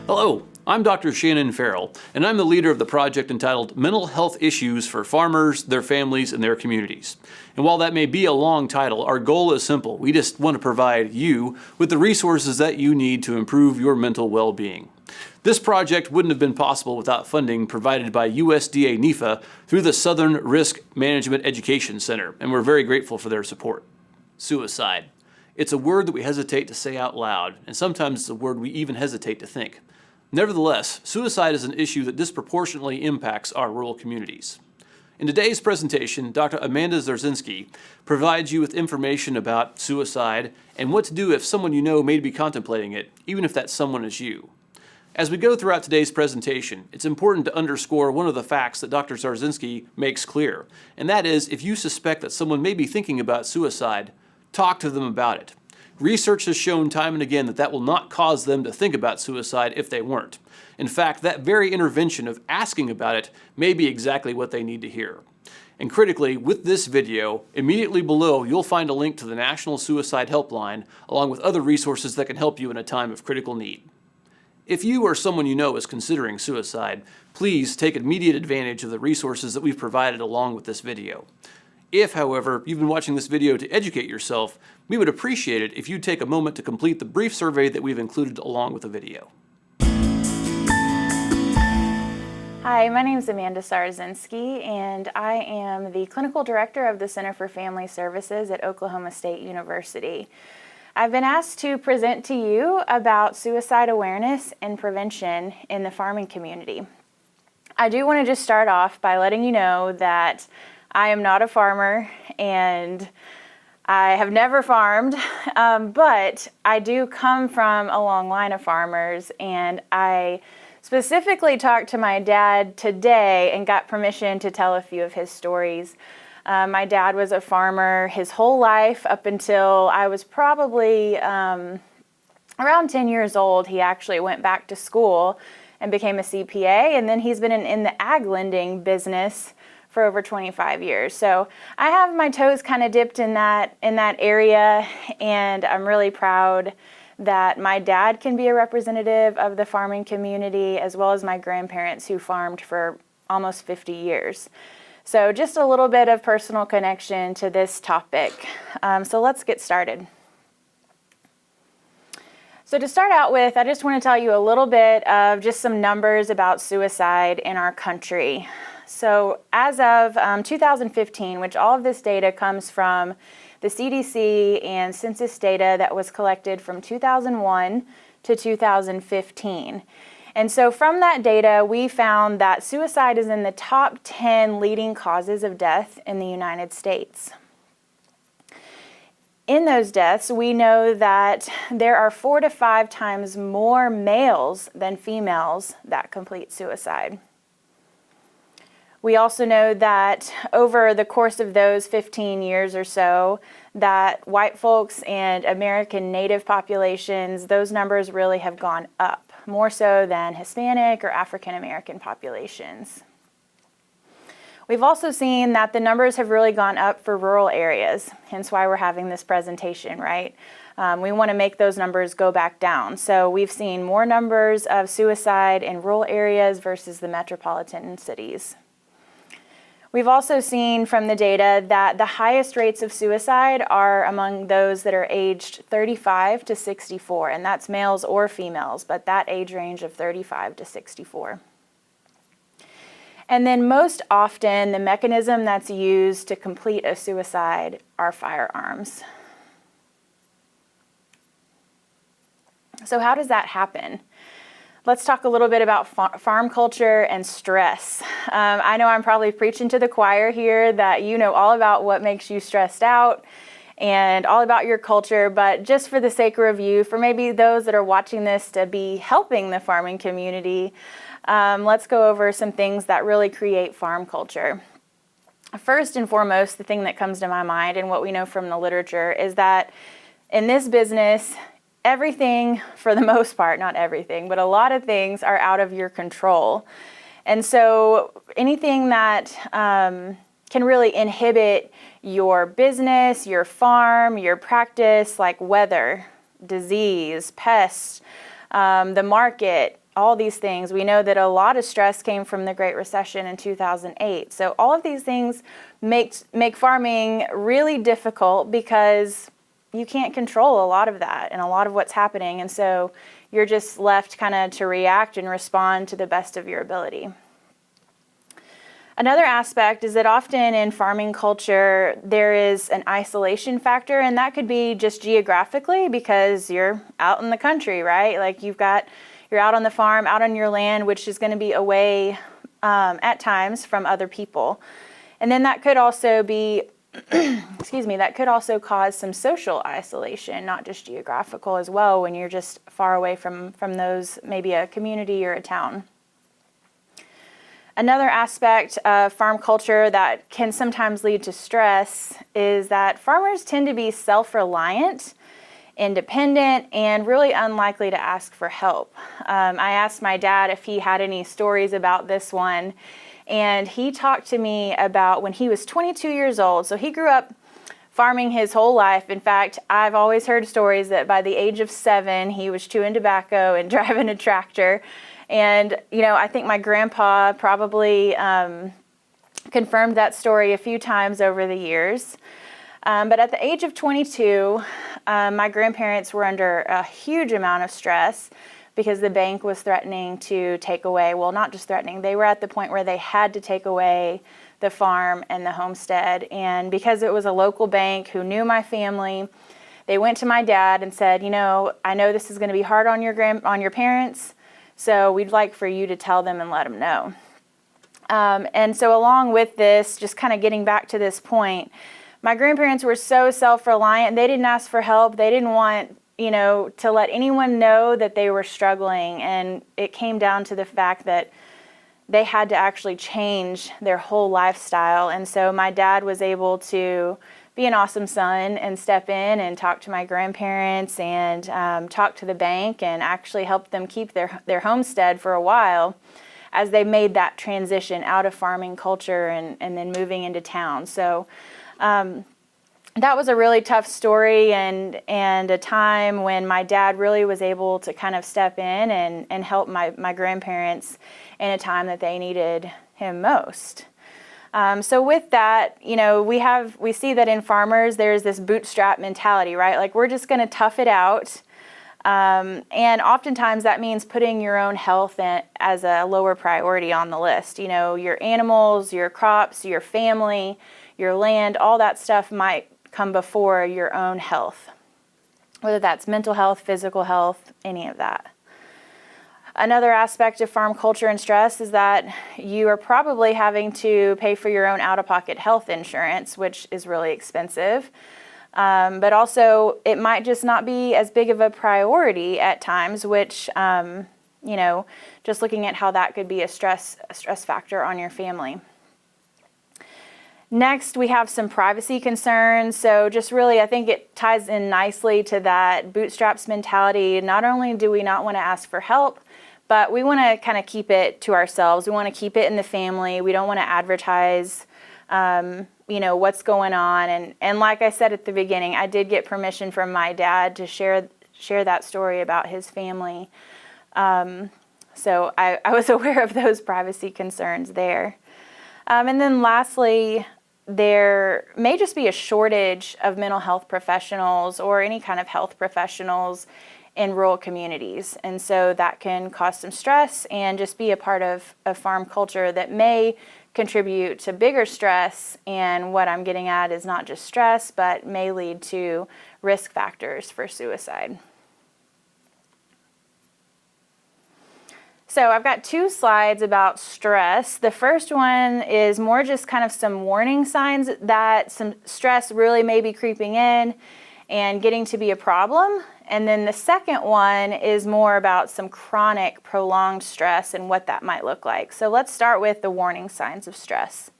Hello, I'm Dr. Shannon Farrell, and I'm the leader of the project entitled Mental Health Issues for Farmers, Their Families, and Their Communities. And while that may be a long title, our goal is simple. We just want to provide you with the resources that you need to improve your mental well-being. This project wouldn't have been possible without funding provided by USDA NEFA through the Southern Risk Management Education Center, and we're very grateful for their support. Suicide. It's a word that we hesitate to say out loud, and sometimes it's a word we even hesitate to think. Nevertheless, suicide is an issue that disproportionately impacts our rural communities. In today's presentation, Dr. Amanda Szarzynski provides you with information about suicide and what to do if someone you know may be contemplating it, even if that someone is you. As we go throughout today's presentation, it's important to underscore one of the facts that Dr. Szarzynski makes clear, and that is if you suspect that someone may be thinking about suicide, talk to them about it. Research has shown time and again that will not cause them to think about suicide if they weren't. In fact, that very intervention of asking about it may be exactly what they need to hear. And critically, with this video, immediately below you'll find a link to the National Suicide Helpline, along with other resources that can help you in a time of critical need. If you or someone you know is considering suicide, please take immediate advantage of the resources that we've provided along with this video. If, however, you've been watching this video to educate yourself, we would appreciate it if you'd take a moment to complete the brief survey that we've included along with the video. Hi, my name is Amanda Szarzynski, and I am the Clinical Director of the Center for Family Services at Oklahoma State University. I've been asked to present to you about suicide awareness and prevention in the farming community. I do want to just start off by letting you know that I am not a farmer and I have never farmed, but I do come from a long line of farmers, and I specifically talked to my dad today and got permission to tell a few of his stories. My dad was a farmer his whole life up until I was probably around 10 years old. He actually went back to school and became a CPA, and then he's been in the ag lending business for over 25 years. So I have my toes kind of dipped in that area, and I'm really proud that my dad can be a representative of the farming community, as well as my grandparents who farmed for almost 50 years. So just a little bit of personal connection to this topic. So let's get started. So to start out with, I just want to tell you a little bit of just some numbers about suicide in our country. So as of 2015, which all of this data comes from the CDC and census data that was collected from 2001 to 2015. And so from that data, we found that suicide is in the top 10 leading causes of death in the United States. In those deaths, we know that there are 4 to 5 times more males than females that complete suicide. We also know that over the course of those 15 years or so, that white folks and American Native populations, those numbers really have gone up, more so than Hispanic or African American populations. We've also seen that the numbers have really gone up for rural areas, hence why we're having this presentation, right? We want to make those numbers go back down. So we've seen more numbers of suicide in rural areas versus the metropolitan cities. We've also seen from the data that the highest rates of suicide are among those that are aged 35 to 64, and that's males or females, but that age range of 35 to 64. And then most often, the mechanism that's used to complete a suicide are firearms. So how does that happen? Let's talk a little bit about farm culture and stress. I know I'm probably preaching to the choir here that you know all about what makes you stressed out and all about your culture, but just for the sake of review, for maybe those that are watching this to be helping the farming community, let's go over some things that really create farm culture. First and foremost, the thing that comes to my mind and what we know from the literature is that in this business, everything, for the most part, not everything, but a lot of things are out of your control. And so anything that can really inhibit your business, your farm, your practice, like weather, disease, pests, the market, all these things. We know that a lot of stress came from the Great Recession in 2008. So all of these things make farming really difficult because you can't control a lot of that and a lot of what's happening. And so you're just left kind of to react and respond to the best of your ability. Another aspect is that often in farming culture, there is an isolation factor, and that could be just geographically because you're out in the country, right? Like you're out on the farm, out on your land, which is going to be away at times from other people. And then that could also be, that could also cause some social isolation, not just geographical as well, when you're just far away from those, maybe a community or a town. Another aspect of farm culture that can sometimes lead to stress is that farmers tend to be self-reliant, independent, and really unlikely to ask for help. I asked my dad if he had any stories about this one, and he talked to me about when he was 22 years old. So he grew up farming his whole life. In fact, I've always heard stories that by the age of 7, he was chewing tobacco and driving a tractor. And, I think my grandpa probably confirmed that story a few times over the years. But at the age of 22, my grandparents were under a huge amount of stress because the bank was threatening to take away, well, not just threatening, they were at the point where they had to take away the farm and the homestead. And because it was a local bank who knew my family, they went to my dad and said, I know this is going to be hard on your parents, so we'd like for you to tell them and let them know. And so along with this, just kind of getting back to this point, my grandparents were so self-reliant. They didn't ask for help. They didn't want, to let anyone know that they were struggling. And it came down to the fact that they had to actually change their whole lifestyle. And so my dad was able to be an awesome son and step in and talk to my grandparents and talk to the bank and actually help them keep their homestead for a while as they made that transition out of farming culture and then moving into town. So that was a really tough story and a time when my dad really was able to kind of step in and help my grandparents in a time that they needed him most. So with that, we see that in farmers, there's this bootstrap mentality, right? Like we're just going to tough it out. And oftentimes that means putting your own health as a lower priority on the list. Your animals, your crops, your family, your land, all that stuff might come before your own health, whether that's mental health, physical health, any of that. Another aspect of farm culture and stress is that you are probably having to pay for your own out-of-pocket health insurance, which is really expensive. But also, it might just not be as big of a priority at times, which, just looking at how that could be a stress factor on your family. Next, we have some privacy concerns. So just really, I think it ties in nicely to that bootstraps mentality. Not only do we not want to ask for help, but we want to kind of keep it to ourselves. We want to keep it in the family. We don't want to advertise, what's going on. And like I said at the beginning, I did get permission from my dad to share that story about his family. So I was aware of those privacy concerns there. And then lastly, there may just be a shortage of mental health professionals or any kind of health professionals in rural communities. And so that can cause some stress and just be a part of farm culture that may contribute to bigger stress. And what I'm getting at is not just stress, but may lead to risk factors for suicide. So I've got 2 slides about stress. The first one is more just kind of some warning signs that some stress really may be creeping in and getting to be a problem. And then the second one is more about some chronic, prolonged stress and what that might look like. So let's start with the warning signs of stress.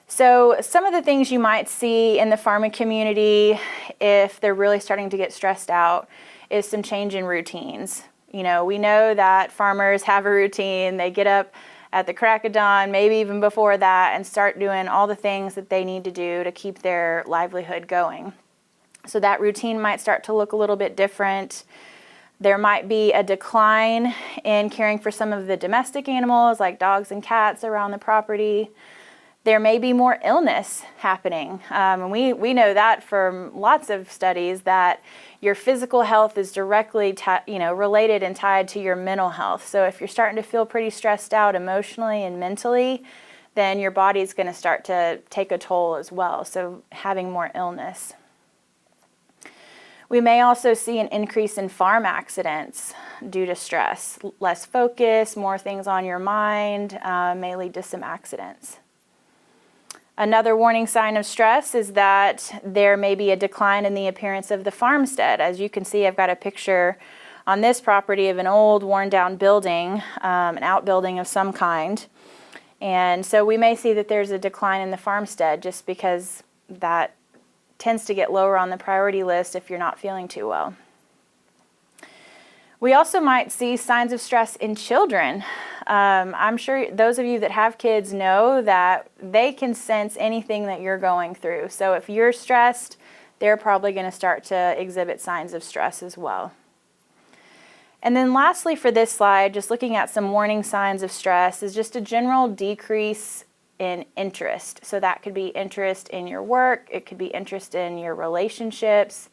So some of the things you might see in the farming community if they're really starting to get stressed out is some change in routines. We know that farmers have a routine. They get up at the crack of dawn, maybe even before that, and start doing all the things that they need to do to keep their livelihood going. So that routine might start to look a little bit different. There might be a decline in caring for some of the domestic animals like dogs and cats around the property. There may be more illness happening. And we know that from lots of studies that your physical health is directly related and tied to your mental health. So if you're starting to feel pretty stressed out emotionally and mentally, then your body's going to start to take a toll as well. So having more illness. We may also see an increase in farm accidents due to stress. Less focus, more things on your mind may lead to some accidents. Another warning sign of stress is that there may be a decline in the appearance of the farmstead. As you can see, I've got a picture on this property of an old worn down building, an outbuilding of some kind. And so we may see that there's a decline in the farmstead just because that tends to get lower on the priority list if you're not feeling too well. We also might see signs of stress in children. I'm sure those of you that have kids know that they can sense anything that you're going through. So if you're stressed, they're probably going to start to exhibit signs of stress as well. And then lastly for this slide, just looking at some warning signs of stress, is just a general decrease in interest. So that could be interest in your work, it could be interest in your relationships,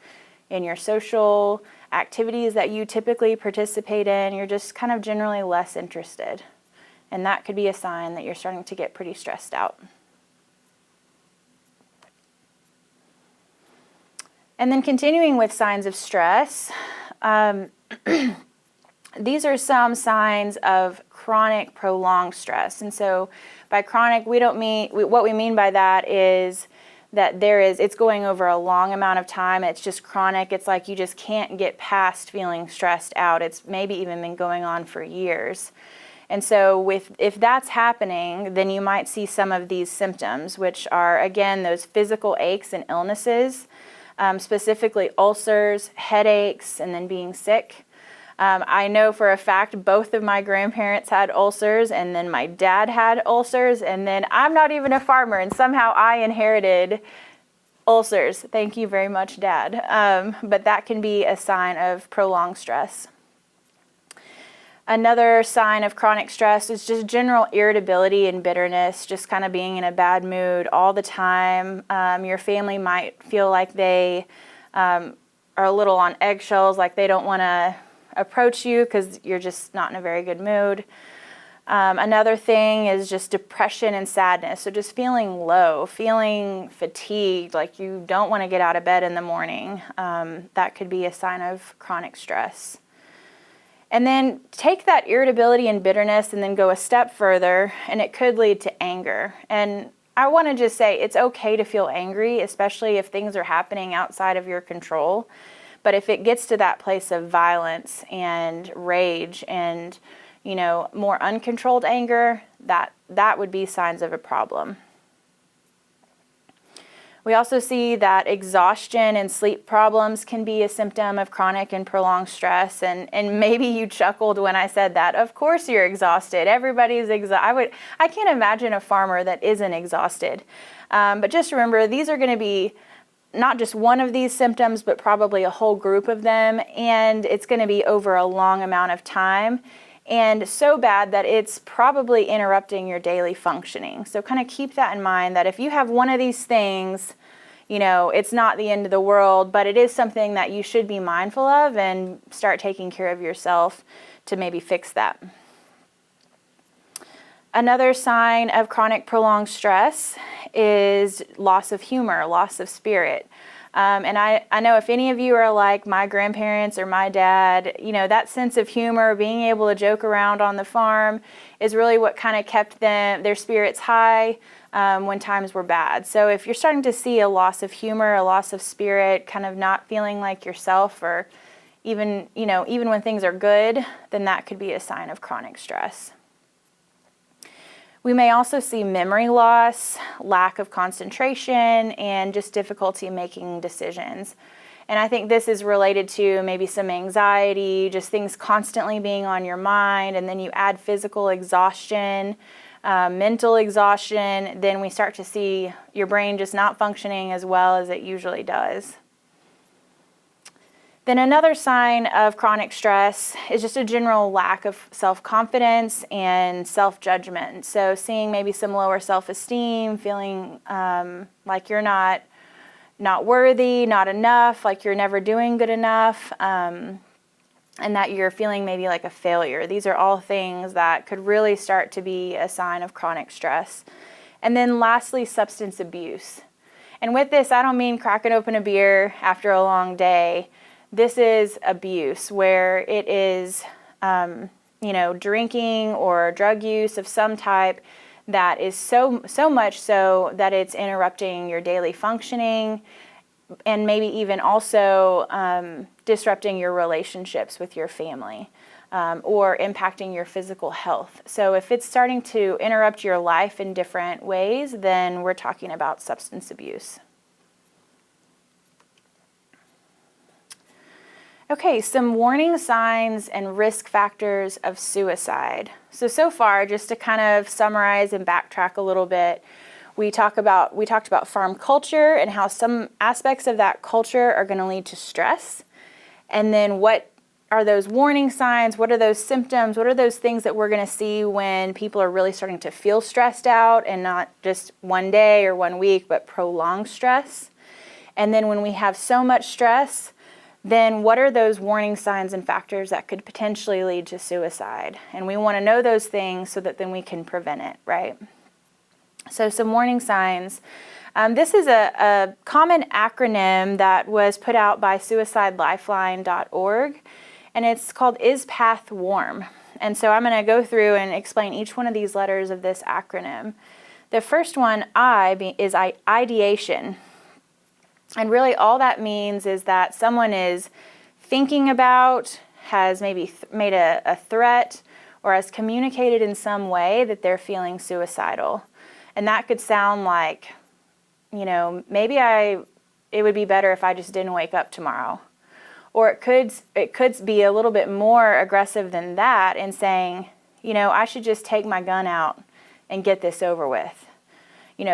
in your social activities that you typically participate in. You're just kind of generally less interested. And that could be a sign that you're starting to get pretty stressed out. And then continuing with signs of stress, these are some signs of chronic prolonged stress. And so by chronic, what we mean by that is that it's going over a long amount of time. It's just chronic. It's like you just can't get past feeling stressed out. It's maybe even been going on for years. And so if that's happening, then you might see some of these symptoms, which are, again, those physical aches and illnesses, specifically ulcers, headaches, and then being sick. I know for a fact both of my grandparents had ulcers, and then my dad had ulcers, and then I'm not even a farmer, and somehow I inherited ulcers. Thank you very much, Dad. But that can be a sign of prolonged stress. Another sign of chronic stress is just general irritability and bitterness, just kind of being in a bad mood all the time. Your family might feel like they are a little on eggshells, like they don't want to approach you because you're just not in a very good mood. Another thing is just depression and sadness. So just feeling low, feeling fatigued, like you don't want to get out of bed in the morning. That could be a sign of chronic stress. And then take that irritability and bitterness and then go a step further, and it could lead to anger. And I want to just say it's okay to feel angry, especially if things are happening outside of your control. But if it gets to that place of violence and rage and, more uncontrolled anger, that would be signs of a problem. We also see that exhaustion and sleep problems can be a symptom of chronic and prolonged stress. And maybe you chuckled when I said that. Of course you're exhausted. Everybody's exhausted. I can't imagine a farmer that isn't exhausted. But just remember, these are going to be not just one of these symptoms, but probably a whole group of them. And it's going to be over a long amount of time. And so bad that it's probably interrupting your daily functioning. So kind of keep that in mind, that if you have one of these things, it's not the end of the world, but it is something that you should be mindful of and start taking care of yourself to maybe fix that. Another sign of chronic prolonged stress is loss of humor, loss of spirit. And I know if any of you are like my grandparents or my dad, that sense of humor, being able to joke around on the farm is really what kind of kept their spirits high when times were bad. So if you're starting to see a loss of humor, a loss of spirit, kind of not feeling like yourself, or even when things are good, then that could be a sign of chronic stress. We may also see memory loss, lack of concentration, and just difficulty making decisions. And I think this is related to maybe some anxiety, just things constantly being on your mind, and then you add physical exhaustion, mental exhaustion, then we start to see your brain just not functioning as well as it usually does. Then another sign of chronic stress is just a general lack of self-confidence and self-judgment. So seeing maybe some lower self-esteem, feeling like you're not worthy, not enough, like you're never doing good enough, and that you're feeling maybe like a failure. These are all things that could really start to be a sign of chronic stress. And then lastly, substance abuse. And with this, I don't mean cracking open a beer after a long day. This is abuse, where it is, drinking or drug use of some type that is so much so that it's interrupting your daily functioning, and maybe even also disrupting your relationships with your family, or impacting your physical health. So if it's starting to interrupt your life in different ways, then we're talking about substance abuse. Okay, some warning signs and risk factors of suicide. So far, just to kind of summarize and backtrack a little bit, we talked about farm culture and how some aspects of that culture are going to lead to stress. And then what are those warning signs? What are those symptoms? What are those things that we're going to see when people are really starting to feel stressed out, and not just one day or 1 week, but prolonged stress? And then when we have so much stress, then what are those warning signs and factors that could potentially lead to suicide? And we want to know those things so that then we can prevent it, right? So some warning signs. This is a common acronym that was put out by suicidelifeline.org, and it's called Is Path Warm? And so I'm going to go through and explain each one of these letters of this acronym. The first one, is ideation. And really all that means is that someone is thinking about, has maybe made a threat, or has communicated in some way that they're feeling suicidal. And that could sound like, maybe it would be better if I just didn't wake up tomorrow. Or it could be a little bit more aggressive than that, and saying, I should just take my gun out and get this over with.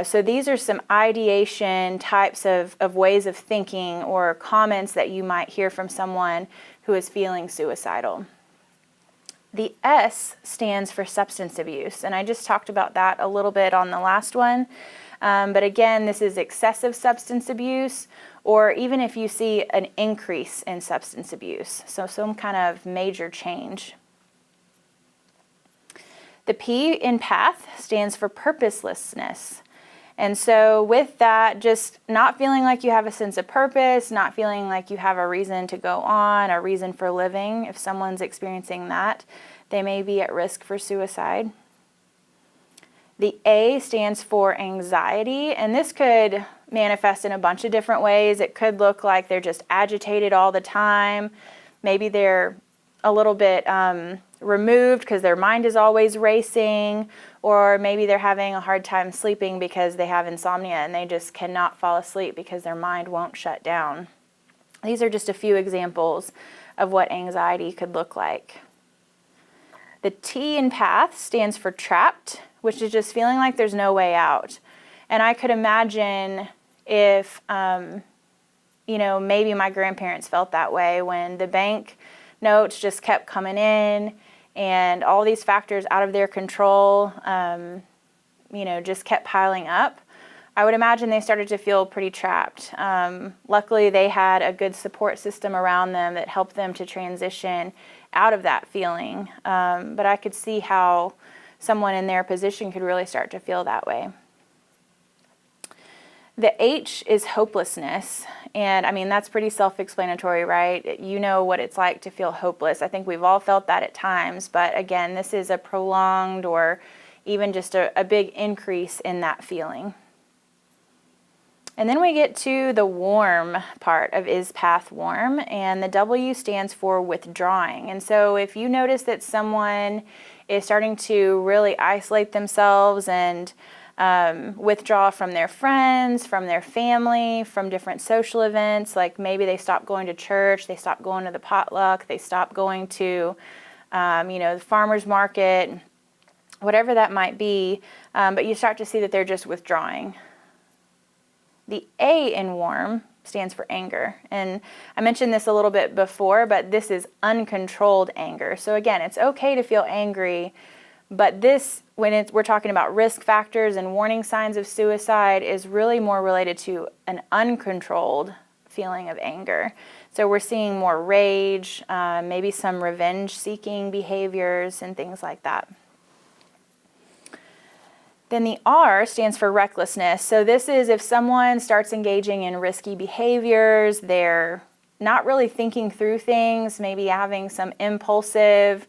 So these are some ideation types of ways of thinking or comments that you might hear from someone who is feeling suicidal. The S stands for substance abuse, and I just talked about that a little bit on the last one. But again, this is excessive substance abuse, or even if you see an increase in substance abuse, so some kind of major change. The P in PATH stands for purposelessness. And so with that, just not feeling like you have a sense of purpose, not feeling like you have a reason to go on, a reason for living. If someone's experiencing that, they may be at risk for suicide. The A stands for anxiety, and this could manifest in a bunch of different ways. It could look like they're just agitated all the time. Maybe they're a little bit removed because their mind is always racing, or maybe they're having a hard time sleeping because they have insomnia and they just cannot fall asleep because their mind won't shut down. These are just a few examples of what anxiety could look like. The T in PATH stands for trapped, which is just feeling like there's no way out. And I could imagine if, maybe my grandparents felt that way when the bank notes just kept coming in and all these factors out of their control, just kept piling up. I would imagine they started to feel pretty trapped. Luckily, they had a good support system around them that helped them to transition out of that feeling. But I could see how someone in their position could really start to feel that way. The H is hopelessness. And that's pretty self-explanatory, right? You know what it's like to feel hopeless. I think we've all felt that at times. But again, this is a prolonged or even just a big increase in that feeling. And then we get to the warm part of Is Path Warm, and the W stands for withdrawing. And so if you notice that someone is starting to really isolate themselves and withdraw from their friends, from their family, from different social events, like maybe they stop going to church, they stop going to the potluck, they stop going to, the farmer's market, whatever that might be, but you start to see that they're just withdrawing. The A in warm stands for anger. And I mentioned this a little bit before, but this is uncontrolled anger. So again, it's okay to feel angry, but this, when we're talking about risk factors and warning signs of suicide, is really more related to an uncontrolled feeling of anger. So we're seeing more rage, maybe some revenge-seeking behaviors and things like that. Then the R stands for recklessness. So this is if someone starts engaging in risky behaviors, they're not really thinking through things, maybe having some impulsive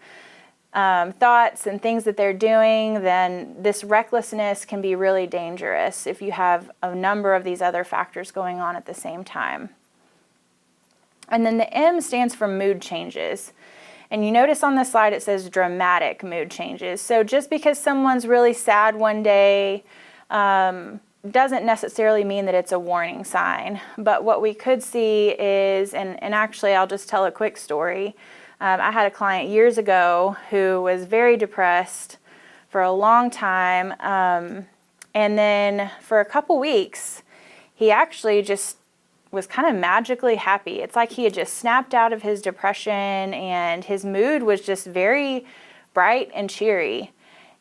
thoughts and things that they're doing, then this recklessness can be really dangerous if you have a number of these other factors going on at the same time. And then the M stands for mood changes. And you notice on the slide it says dramatic mood changes. So just because someone's really sad one day doesn't necessarily mean that it's a warning sign. But what we could see is, and actually I'll just tell a quick story. I had a client years ago who was very depressed for a long time. And then for a couple weeks, he actually just was kind of magically happy. It's like he had just snapped out of his depression and his mood was just very bright and cheery.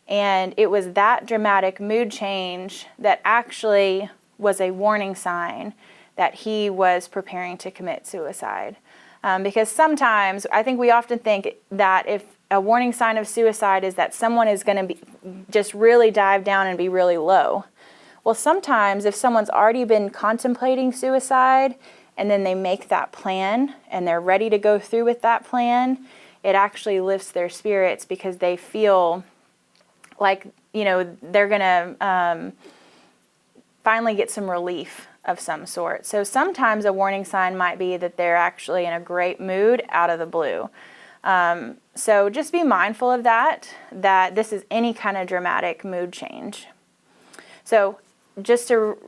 And it was that dramatic mood change that actually was a warning sign that he was preparing to commit suicide. Because sometimes, I think we often think that if a warning sign of suicide is that someone is going to be just really dive down and be really low. Well, sometimes if someone's already been contemplating suicide and then they make that plan and they're ready to go through with that plan, it actually lifts their spirits because they feel like, they're going to finally get some relief of some sort. So sometimes a warning sign might be that they're actually in a great mood out of the blue. So just be mindful of that this is any kind of dramatic mood change. So just to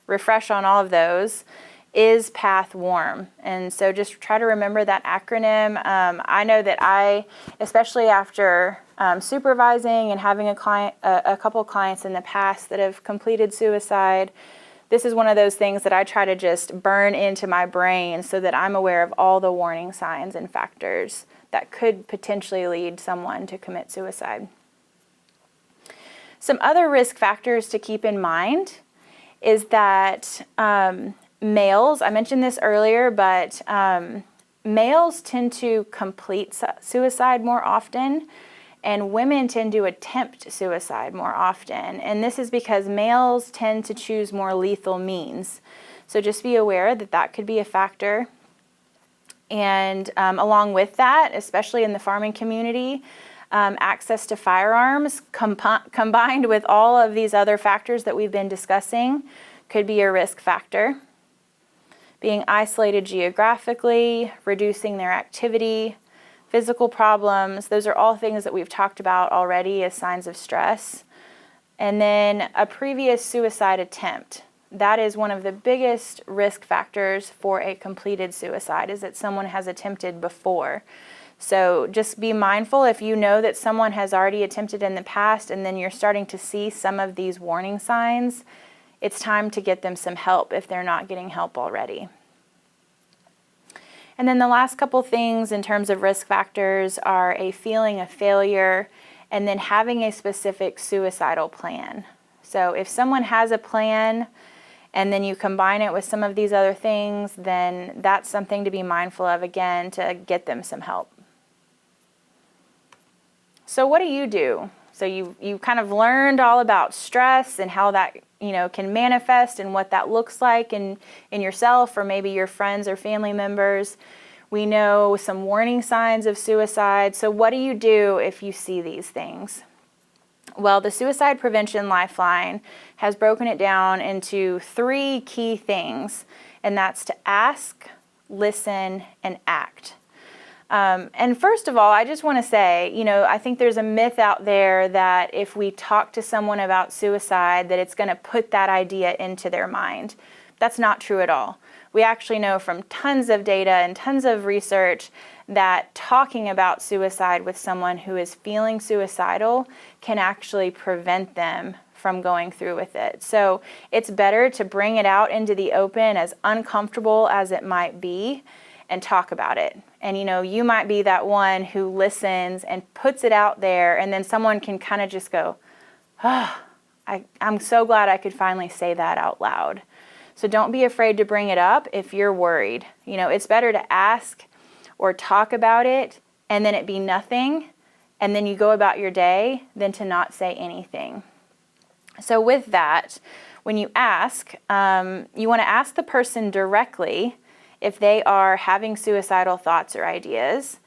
refresh on all of those, is path warm? And so just try to remember that acronym. I know that especially after supervising and having a couple clients in the past that have completed suicide, this is one of those things that I try to just burn into my brain so that I'm aware of all the warning signs and factors that could potentially lead someone to commit suicide. Some other risk factors to keep in mind is that males, I mentioned this earlier, but males tend to complete suicide more often, and women tend to attempt suicide more often. And this is because males tend to choose more lethal means. So just be aware that that could be a factor. And along with that, especially in the farming community, access to firearms combined with all of these other factors that we've been discussing could be a risk factor. Being isolated geographically, reducing their activity, physical problems, those are all things that we've talked about already as signs of stress. And then a previous suicide attempt. That is one of the biggest risk factors for a completed suicide, is that someone has attempted before. So just be mindful if you know that someone has already attempted in the past and then you're starting to see some of these warning signs, it's time to get them some help if they're not getting help already. And then the last couple things in terms of risk factors are a feeling of failure and then having a specific suicidal plan. So if someone has a plan and then you combine it with some of these other things, then that's something to be mindful of, again, to get them some help. So what do you do? So you kind of learned all about stress and how that can manifest and what that looks like in yourself or maybe your friends or family members. We know some warning signs of suicide. So what do you do if you see these things? Well, the Suicide Prevention Lifeline has broken it down into 3 key things, and that's to ask, listen, and act. And first of all, I just want to say, I think there's a myth out there that if we talk to someone about suicide, that it's going to put that idea into their mind. That's not true at all. We actually know from tons of data and tons of research that talking about suicide with someone who is feeling suicidal can actually prevent them from going through with it. So it's better to bring it out into the open, as uncomfortable as it might be, and talk about it. And you might be that one who listens and puts it out there, and then someone can kind of just go, oh, I'm so glad I could finally say that out loud. So don't be afraid to bring it up if you're worried. It's better to ask or talk about it and then it be nothing, and then you go about your day, than to not say anything. So with that, when you ask, you want to ask the person directly if they are having suicidal thoughts or ideas.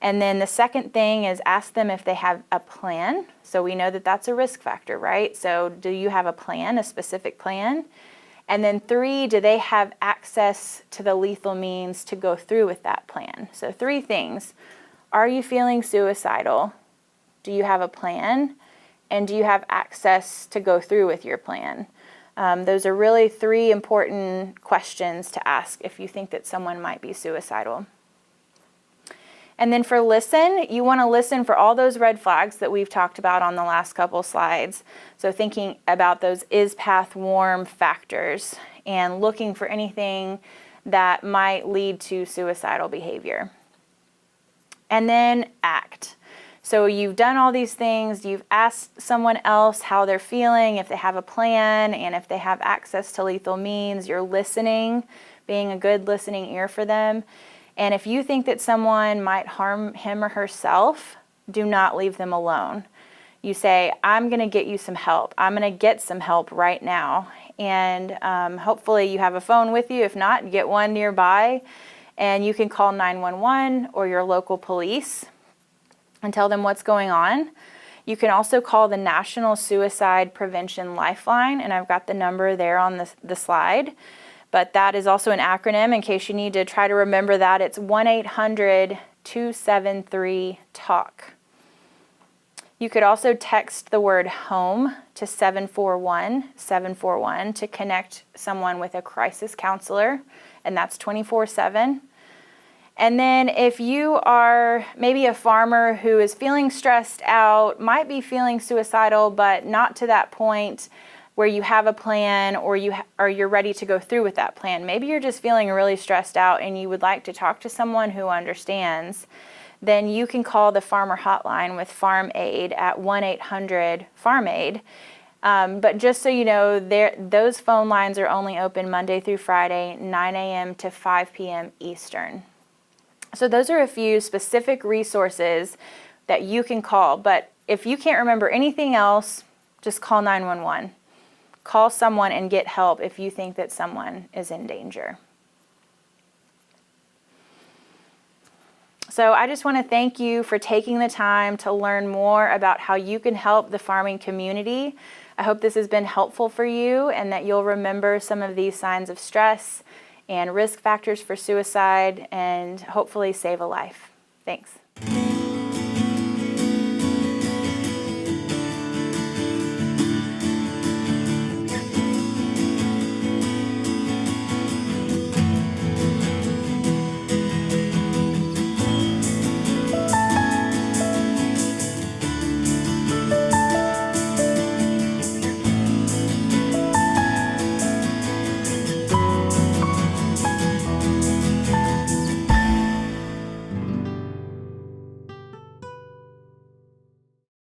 And then the second thing is ask them if they have a plan. So we know that that's a risk factor, right? So do you have a plan, a specific plan? And then 3, do they have access to the lethal means to go through with that plan? So 3 things. Are you feeling suicidal? Do you have a plan? And do you have access to go through with your plan? Those are really 3 important questions to ask if you think that someone might be suicidal. And then for listen, you want to listen for all those red flags that we've talked about on the last couple slides. So thinking about those is path warm factors and looking for anything that might lead to suicidal behavior. And then act. So you've done all these things, you've asked someone else how they're feeling, if they have a plan, and if they have access to lethal means. You're listening, being a good listening ear for them. And if you think that someone might harm him or herself, do not leave them alone. You say, I'm going to get you some help. I'm going to get some help right now. And hopefully you have a phone with you. If not, get one nearby. And you can call 911 or your local police and tell them what's going on. You can also call the National Suicide Prevention Lifeline, and I've got the number there on the slide. But that is also an acronym in case you need to try to remember that. It's 1-800-273-TALK. You could also text the word HOME to 741-741 to connect someone with a crisis counselor, and that's 24/7. And then if you are maybe a farmer who is feeling stressed out, might be feeling suicidal, but not to that point where you have a plan or you're ready to go through with that plan. Maybe you're just feeling really stressed out and you would like to talk to someone who understands. Then you can call the farmer hotline with Farm Aid at 1-800-FARM-AID. But just so you know, those phone lines are only open Monday through Friday, 9 a.m. to 5 p.m. Eastern. So those are a few specific resources that you can call. But if you can't remember anything else, just call 911. Call someone and get help if you think that someone is in danger. So I just want to thank you for taking the time to learn more about how you can help the farming community. I hope this has been helpful for you and that you'll remember some of these signs of stress and risk factors for suicide and hopefully save a life. Thanks.